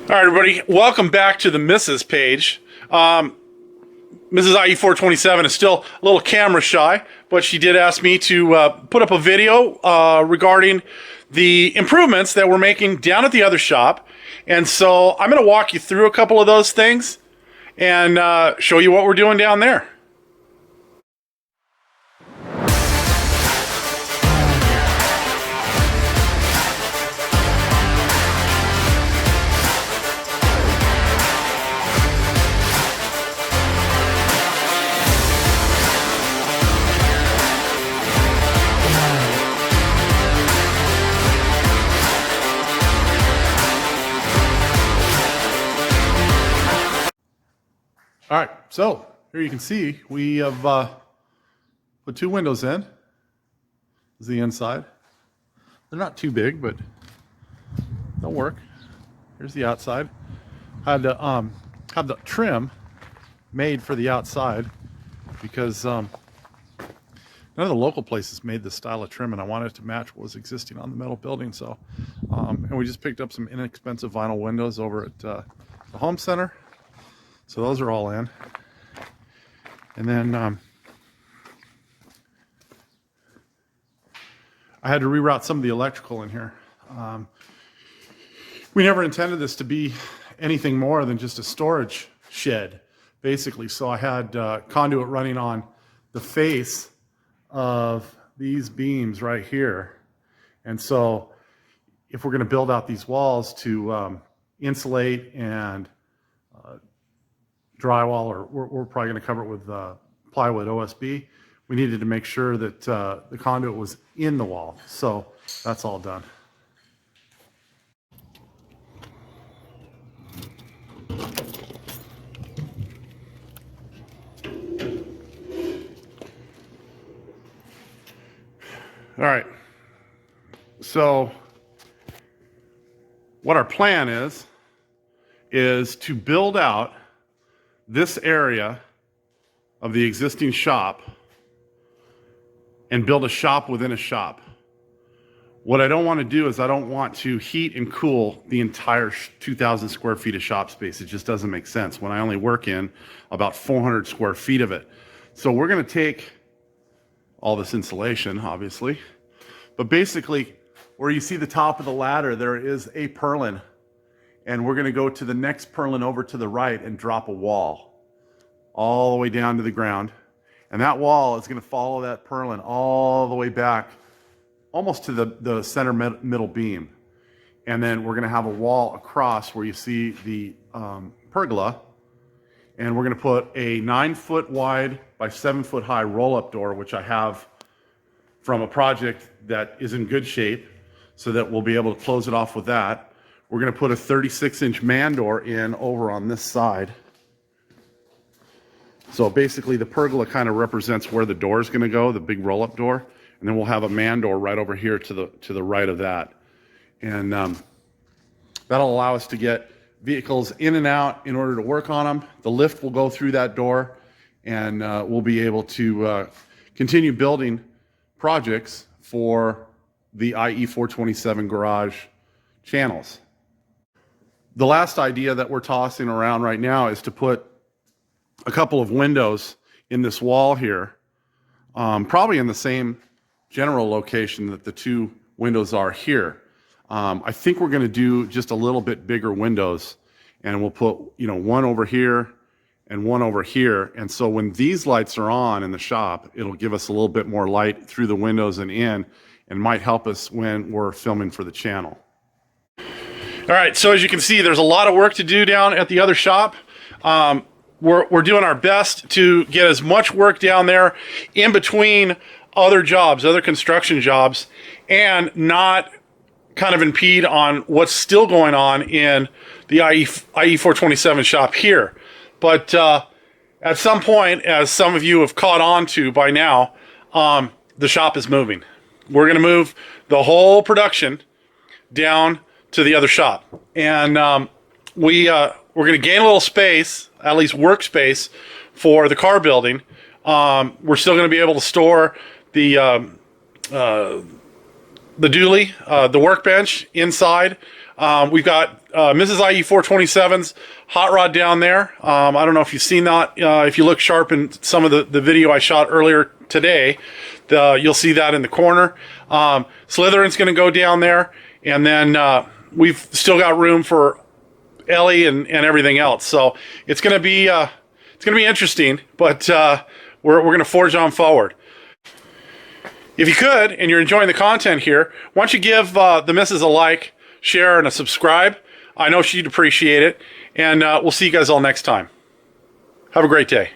All right, everybody, welcome back to the Mrs. page. Mrs. IE427 is still a little camera shy, but she did ask me to put up a video regarding the improvements that we're making down at the other shop. And so I'm going to walk you through a couple of those things and show you what we're doing down there. All right, so here you can see we have put two windows in. This is the inside. They're not too big, but they'll work. Here's the outside. Had to have the trim made for the outside because none of the local places made this style of trim, and I wanted it to match what was existing on the metal building. So, and we just picked up some inexpensive vinyl windows over at the home center. So those are all in. And then I had to reroute some of the electrical in here. We never intended this to be anything more than just a storage shed, basically. So I had conduit running on the face of these beams right here. And so if we're going to build out these walls to insulate and drywall, or we're probably going to cover it with plywood OSB. We needed to make sure that the conduit was in the wall. So that's all done. All right. So what our plan is to build out this area of the existing shop and build a shop within a shop. What I don't want to do is I don't want to heat and cool the entire 2,000 square feet of shop space. It just doesn't make sense when I only work in about 400 square feet of it. So we're going to take all this insulation, obviously, but basically where you see the top of the ladder, there is a purlin. And we're going to go to the next purlin over to the right and drop a wall all the way down to the ground. And that wall is going to follow that purlin all the way back almost to the center middle beam. And then we're going to have a wall across where you see the pergola. And we're going to put a 9-foot wide by 7-foot high roll-up door, which I have from a project that is in good shape, so that we'll be able to close it off with that. We're going to put a 36-inch man door in over on this side. So basically the pergola kind of represents where the door is going to go, the big roll-up door. And then we'll have a man door right over here to the right of that. And that'll allow us to get vehicles in and out in order to work on them. The lift will go through that door, and we'll be able to continue building projects for the IE427 garage channels. The last idea that we're tossing around right now is to put a couple of windows in this wall here, probably in the same general location that the two windows are here. I think we're going to do just a little bit bigger windows, and we'll put, one over here and one over here. And so when these lights are on in the shop, it'll give us a little bit more light through the windows and in, and might help us when we're filming for the channel. All right, so as you can see, there's a lot of work to do down at the other shop. We're doing our best to get as much work down there in between other jobs, other construction jobs, and not kind of impede on what's still going on in the IE427 shop here. But at some point, as some of you have caught on to by now, the shop is moving. We're going to move the whole production down to the other shop, and we're going to gain a little space, at least workspace, for the car building. We're still going to be able to store the dually, the workbench inside. We've got Mrs. IE 427's hot rod down there. I don't know if you've seen that. If you look sharp in some of the video I shot earlier today, you'll see that in the corner. Slytherin's going to go down there, and then we've still got room for Ellie and everything else. So it's going to be interesting, but we're going to forge on forward. If you could, and you're enjoying the content here, why don't you give the missus a like, share, and a subscribe? I know she'd appreciate it. And we'll see you guys all next time. Have a great day.